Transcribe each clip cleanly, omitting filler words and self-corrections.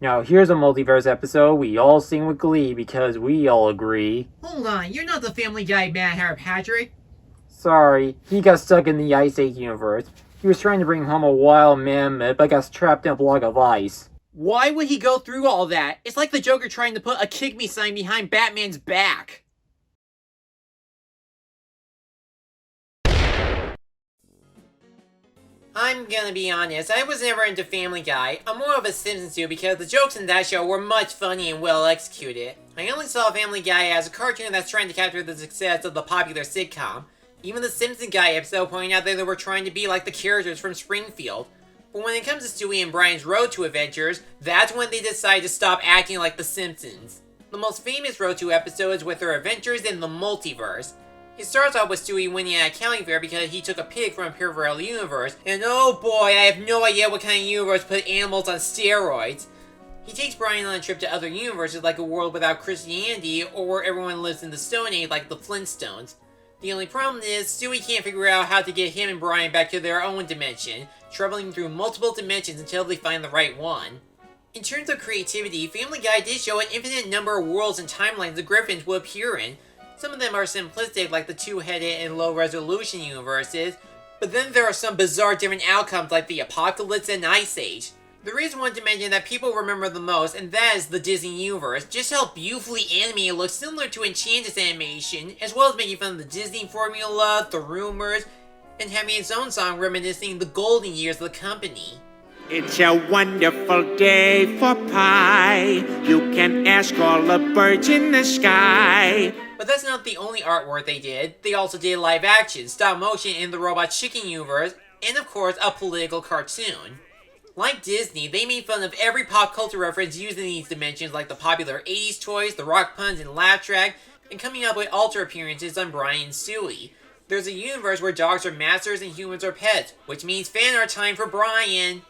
Now here's a multiverse episode we all sing with glee because we all agree. Hold on, you're not the Family Guy Mad Hatter Patrick. Sorry, he got stuck in the Ice Age universe. He was trying to bring home a wild mammoth, but got trapped in a block of ice. Why would he go through all that? It's like the Joker trying to put a kick me sign behind Batman's back. I'm gonna be honest, I was never into Family Guy. I'm more of a Simpsons dude because the jokes in that show were much funny and well executed. I only saw Family Guy as a cartoon that's trying to capture the success of the popular sitcom. Even the Simpsons Guy episode pointed out that they were trying to be like the characters from Springfield. But when it comes to Stewie and Brian's Road to Adventures, that's when they decide to stop acting like the Simpsons. The most famous Road to episode is with their adventures in the Multiverse. It starts off with Stewie winning at a county fair because he took a pig from a parallel universe, and oh boy, I have no idea what kind of universe put animals on steroids. He takes Brian on a trip to other universes like a world without Christianity, or where everyone lives in the Stone Age like the Flintstones. The only problem is, Stewie can't figure out how to get him and Brian back to their own dimension, traveling through multiple dimensions until they find the right one. In terms of creativity, Family Guy did show an infinite number of worlds and timelines the Griffins would appear in. Some of them are simplistic, like the two-headed and low-resolution universes, but then there are some bizarre different outcomes like the Apocalypse and Ice Age. There is one dimension that people remember the most, and that is the Disney universe. Just how beautifully animated it looks, similar to Enchanted's animation, as well as making fun of the Disney formula, the rumors, and having its own song reminiscing the golden years of the company. It's a wonderful day for pie. You can ask all the birds in the sky. But that's not the only artwork they did. They also did live action, stop motion in the Robot Chicken universe, and of course a political cartoon. Like Disney, they made fun of every pop culture reference used in these dimensions, like the popular 80s toys, the rock puns and laugh track, and coming up with alter appearances on Brian and Stewie. There's a universe where dogs are masters and humans are pets, which means fan art time for Brian.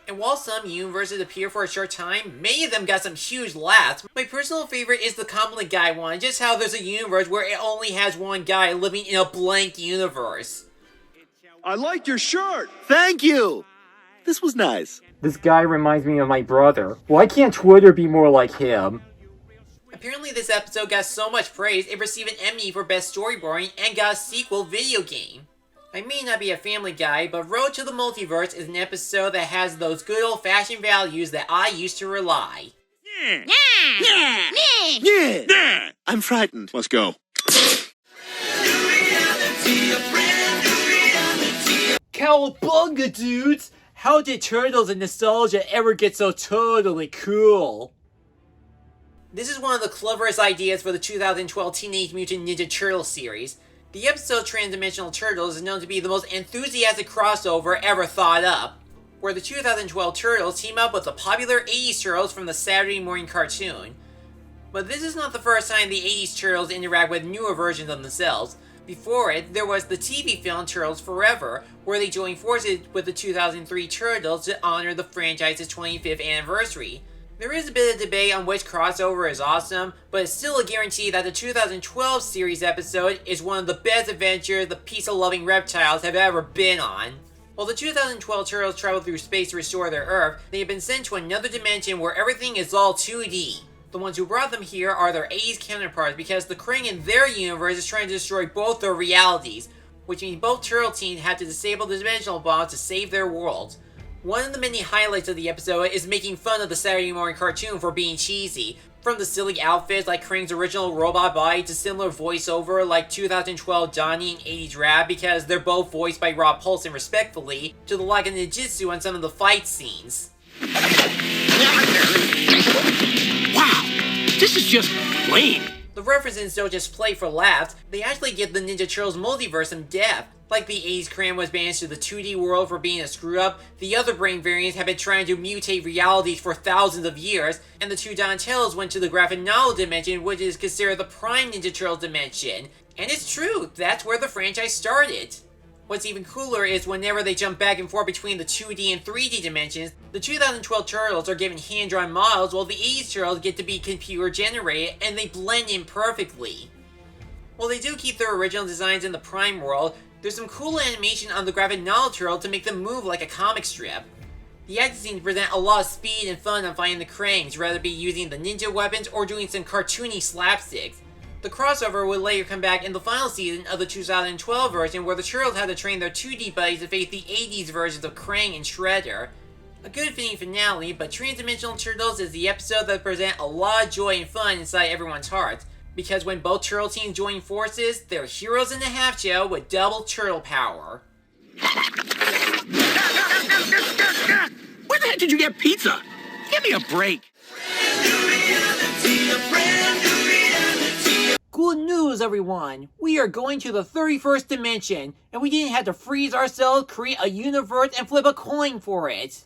And while some universes appear for a short time, many of them got some huge laughs. My personal favorite is the Compliment Guy one, just how there's a universe where it only has one guy living in a blank universe. I like your shirt! Thank you! This was nice. This guy reminds me of my brother. Why can't Twitter be more like him? Apparently this episode got so much praise, it received an Emmy for Best Storyboarding and got a sequel video game. I may not be a Family Guy, but Road to the Multiverse is an episode that has those good old-fashioned values that I used to rely. Yeah! I'm frightened. Let's go. Cowabunga, dudes! How did Turtles and nostalgia ever get so totally cool? This is one of the cleverest ideas for the 2012 Teenage Mutant Ninja Turtles series. The episode Transdimensional Turtles is known to be the most enthusiastic crossover ever thought up, where the 2012 Turtles team up with the popular 80s Turtles from the Saturday morning cartoon. But this is not the first time the 80s Turtles interact with newer versions of themselves. Before it, there was the TV film Turtles Forever, where they joined forces with the 2003 Turtles to honor the franchise's 25th anniversary. There is a bit of debate on which crossover is awesome, but it's still a guarantee that the 2012 series episode is one of the best adventures the pizza-loving reptiles have ever been on. While the 2012 Turtles travel through space to restore their Earth, they have been sent to another dimension where everything is all 2D. The ones who brought them here are their 80s counterparts because the Krang in their universe is trying to destroy both their realities, which means both Turtle teams have to disable the dimensional bomb to save their worlds. One of the many highlights of the episode is making fun of the Saturday morning cartoon for being cheesy. From the silly outfits like Krang's original robot body to similar voiceover like 2012 Johnny and 80s Rap because they're both voiced by Rob Paulsen respectfully, to the lack of ninjutsu on some of the fight scenes. Wow, this is just lame. The references don't just play for laughs, they actually give the Ninja Turtles multiverse some depth. Like the 80s Krang was banished to the 2D world for being a screw-up, the other brain variants have been trying to mutate realities for thousands of years, and the two Donatellos went to the graphic novel dimension, which is considered the prime Ninja Turtles dimension. And it's true, that's where the franchise started. What's even cooler is whenever they jump back and forth between the 2D and 3D dimensions, the 2012 Turtles are given hand-drawn models while the 80s Turtles get to be computer-generated, and they blend in perfectly. While they do keep their original designs in the Prime world, there's some cool animation on the graphic novel turtle to make them move like a comic strip. The action scenes present a lot of speed and fun on fighting the Krangs, rather be using the ninja weapons or doing some cartoony slapsticks. The crossover would later come back in the final season of the 2012 version, where the Turtles had to train their 2D buddies to face the 80s versions of Krang and Shredder. A good fitting finale, but Transdimensional Turtles is the episode that presents a lot of joy and fun inside everyone's hearts, because when both turtle teams join forces, they're heroes in a half shell with double turtle power. Where the heck did you get pizza? Give me a break. Good news, everyone! We are going to the 31st dimension, and we didn't have to freeze ourselves, create a universe, and flip a coin for it!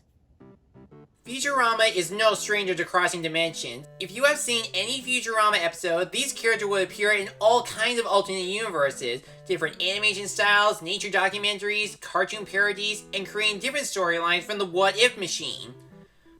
Futurama is no stranger to crossing dimensions. If you have seen any Futurama episode, these characters will appear in all kinds of alternate universes, different animation styles, nature documentaries, cartoon parodies, and creating different storylines from the What If machine.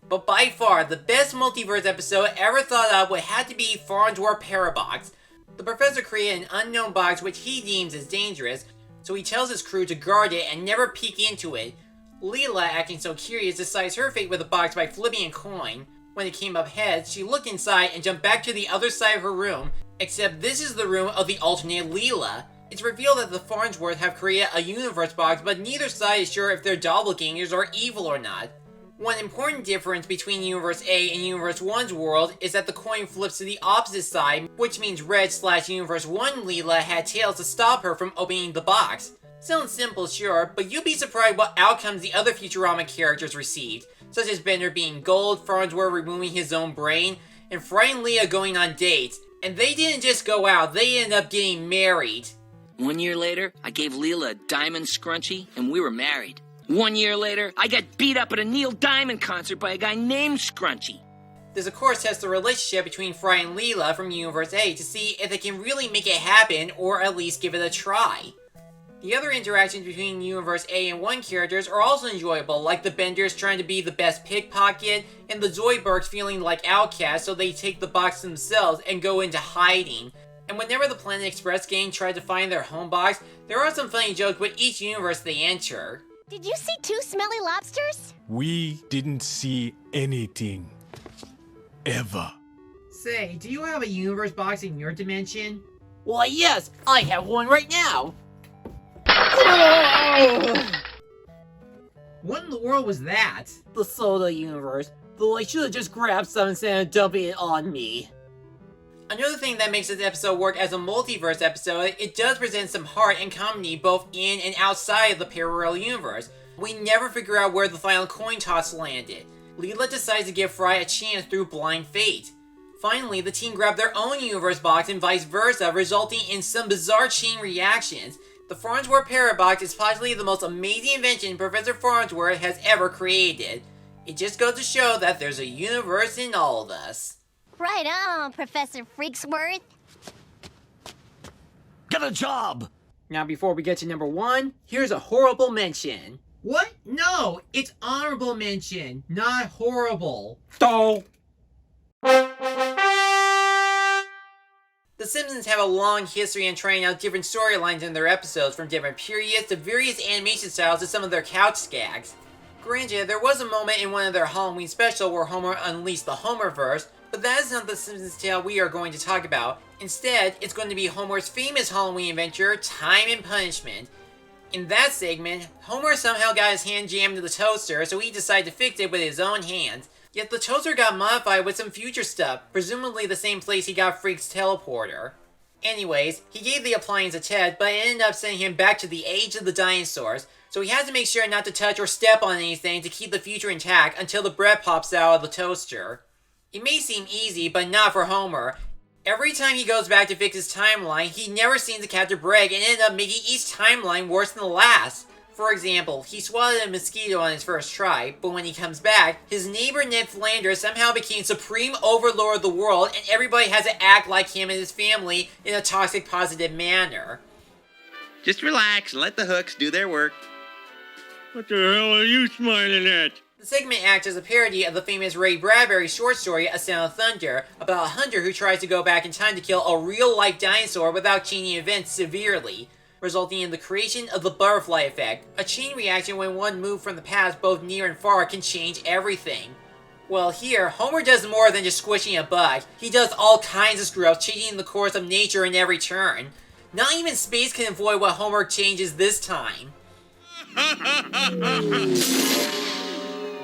But by far, the best multiverse episode ever thought of would have to be Farnsworth Parabox. The professor created an unknown box which he deems as dangerous, so he tells his crew to guard it and never peek into it. Leela, acting so curious, decides her fate with the box by flipping a coin. When it came up heads, she looked inside and jumped back to the other side of her room, except this is the room of the alternate Leela. It's revealed that the Farnsworth have created a universe box, but neither side is sure if they're doppelgangers or evil or not. One important difference between Universe A and Universe 1's world is that the coin flips to the opposite side, which means Red/Universe 1 Leela had tails to stop her from opening the box. Sounds simple, sure, but you'll be surprised what outcomes the other Futurama characters received, such as Bender being gold, Farnsworth removing his own brain, and Fry and Leah going on dates. And they didn't just go out, they ended up getting married. 1 year later, I gave Leela a diamond scrunchie, and we were married. 1 year later, I got beat up at a Neil Diamond concert by a guy named Scrunchy. This of course tests the relationship between Fry and Leela from Universe A to see if they can really make it happen, or at least give it a try. The other interactions between Universe A and 1 characters are also enjoyable, like the Benders trying to be the best pickpocket, and the Zoidbergs feeling like outcasts so they take the box themselves and go into hiding. And whenever the Planet Express gang tried to find their home box, there are some funny jokes with each universe they enter. Did you see 2 smelly lobsters? We didn't see anything. Ever. Say, do you have a universe box in your dimension? Why yes, I have one right now! What in the world was that? The soda universe. Though I should have just grabbed some instead of dumping it on me. Another thing that makes this episode work as a multiverse episode, it does present some heart and comedy both in and outside of the parallel universe. We never figure out where the final coin toss landed. Leela decides to give Fry a chance through blind fate. Finally, the team grab their own universe box and vice versa, resulting in some bizarre chain reactions. The Farnsworth Parabox is possibly the most amazing invention Professor Farnsworth has ever created. It just goes to show that there's a universe in all of us. Right on, Professor Freaksworth. Get a job! Now before we get to number 1, here's a horrible mention. What? No, it's honorable mention, not horrible. So, The Simpsons have a long history in trying out different storylines in their episodes, from different periods to various animation styles to some of their couch gags. Granted, there was a moment in one of their Halloween specials where Homer unleashed the Homerverse, but that is not the Simpsons tale we are going to talk about. Instead, it's going to be Homer's famous Halloween adventure, Time and Punishment. In that segment, Homer somehow got his hand jammed to the toaster, so he decided to fix it with his own hands. Yet the toaster got modified with some future stuff, presumably the same place he got Freak's teleporter. Anyways, he gave the appliance a test, but it ended up sending him back to the age of the dinosaurs, so he has to make sure not to touch or step on anything to keep the future intact until the bread pops out of the toaster. It may seem easy, but not for Homer. Every time he goes back to fix his timeline, he never seems to capture bread and ended up making each timeline worse than the last. For example, he swatted a mosquito on his first try, but when he comes back, his neighbor Ned Flanders somehow became supreme overlord of the world and everybody has to act like him and his family in a toxic positive manner. Just relax and let the hooks do their work. What the hell are you smiling at? The segment acts as a parody of the famous Ray Bradbury short story A Sound of Thunder, about a hunter who tries to go back in time to kill a real-life dinosaur without changing events severely. resulting in the creation of the butterfly effect, a chain reaction when one move from the past both near and far can change everything. Well, here, Homer does more than just squishing a bug. He does all kinds of screw-ups, changing the course of nature in every turn. Not even space can avoid what Homer changes this time.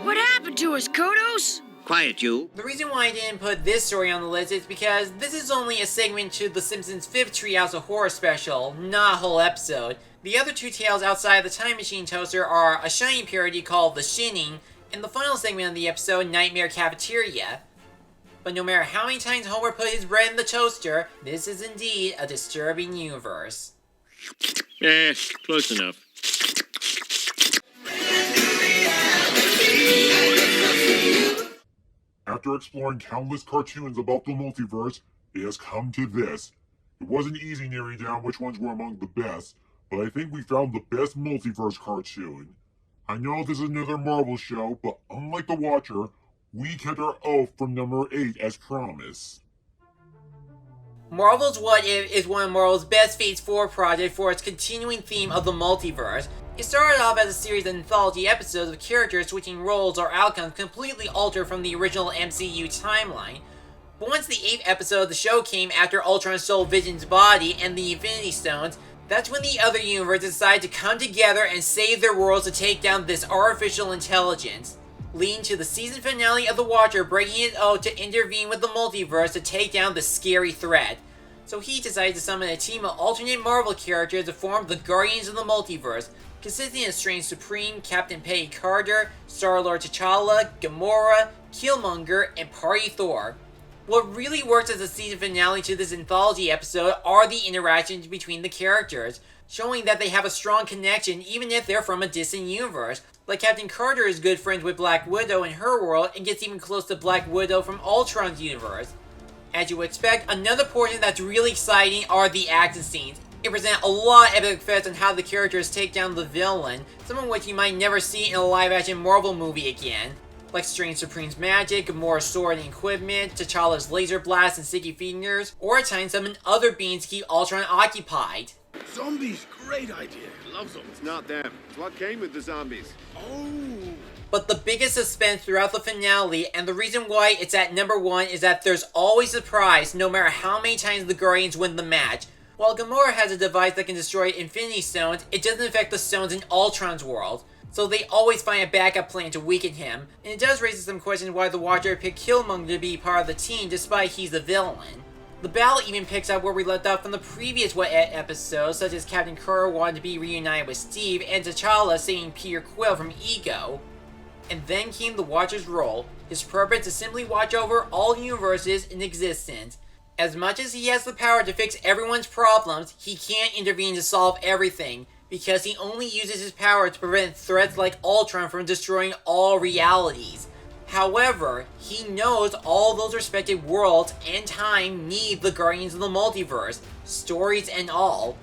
What happened to us, Kodos? Quiet, you. The reason why I didn't put this story on the list is because this is only a segment to The Simpsons' 5th Treehouse of Horror special, not a whole episode. The other two tales outside of the Time Machine Toaster are a Shining parody called The Shinning, and the final segment of the episode, Nightmare Cafeteria. But no matter how many times Homer put his bread in the toaster, this is indeed a disturbing universe. Yes, close enough. After exploring countless cartoons about the multiverse, it has come to this. It wasn't easy narrowing down which ones were among the best, but I think we found the best multiverse cartoon. I know this is another Marvel show, but unlike The Watcher, we kept our oath from number 8 as promised. Marvel's What If is one of Marvel's best Phase 4 projects for its continuing theme of the multiverse. It started off as a series of anthology episodes of characters switching roles or outcomes completely altered from the original MCU timeline. But once the 8th episode of the show came after Ultron stole Vision's body and the Infinity Stones, that's when the other universes decided to come together and save their worlds to take down this artificial intelligence, leading to the season finale of The Watcher breaking his oath to intervene with the multiverse to take down the scary threat. So he decided to summon a team of alternate Marvel characters to form the Guardians of the Multiverse, consisting of Strange Supreme, Captain Peggy Carter, Star-Lord T'Challa, Gamora, Killmonger, and Party Thor. What really works as a season finale to this anthology episode are the interactions between the characters, showing that they have a strong connection even if they're from a distant universe. Like Captain Carter is good friends with Black Widow in her world and gets even close to Black Widow from Ultron's universe. As you would expect, another portion that's really exciting are the action scenes. It presents a lot of epic effects on how the characters take down the villain, some of which you might never see in a live-action Marvel movie again. Like Strange Supreme's magic, Gamora's sword and equipment, T'Challa's laser blast and sticky fingers, or at times summon other beings to keep Ultron occupied. Zombies, great idea. Love them. It's not them. It's what came with the zombies. Oh. But the biggest suspense throughout the finale, and the reason why it's at number 1, is that there's always a surprise no matter how many times the Guardians win the match. While Gamora has a device that can destroy Infinity Stones, it doesn't affect the stones in Ultron's world. So they always find a backup plan to weaken him, and it does raise some questions why the Watcher picked Killmonger to be part of the team despite he's the villain. The battle even picks up where we left off from the previous What If episode, such as Captain Carter wanting to be reunited with Steve, and T'Challa saving Peter Quill from Ego. And then came the Watcher's role, his purpose to simply watch over all universes in existence. As much as he has the power to fix everyone's problems, he can't intervene to solve everything, because he only uses his power to prevent threats like Ultron from destroying all realities. However, he knows all those respected worlds and time need the Guardians of the Multiverse, stories and all.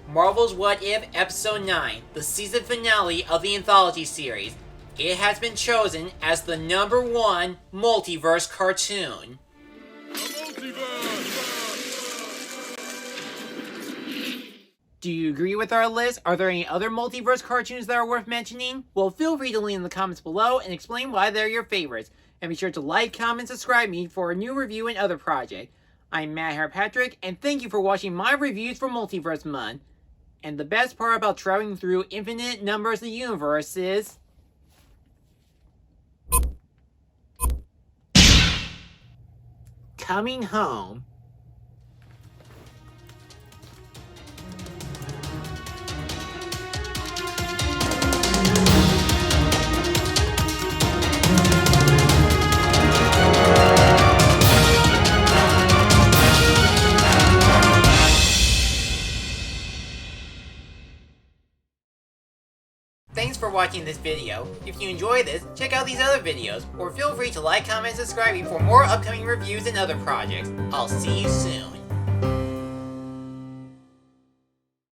Marvel's What If Episode 9, the season finale of the anthology series. It has been chosen as the number 1 multiverse cartoon. Do you agree with our list? Are there any other multiverse cartoons that are worth mentioning? Well, feel free to leave in the comments below and explain why they're your favorites. And be sure to like, comment, subscribe me for a new review and other project. I'm Matt Patrick, and thank you for watching my reviews for Multiverse Month. And the best part about traveling through infinite numbers of universes coming home. Thanks for watching this video. If you enjoyed this, check out these other videos, or feel free to like, comment, and subscribe for more upcoming reviews and other projects. I'll see you soon.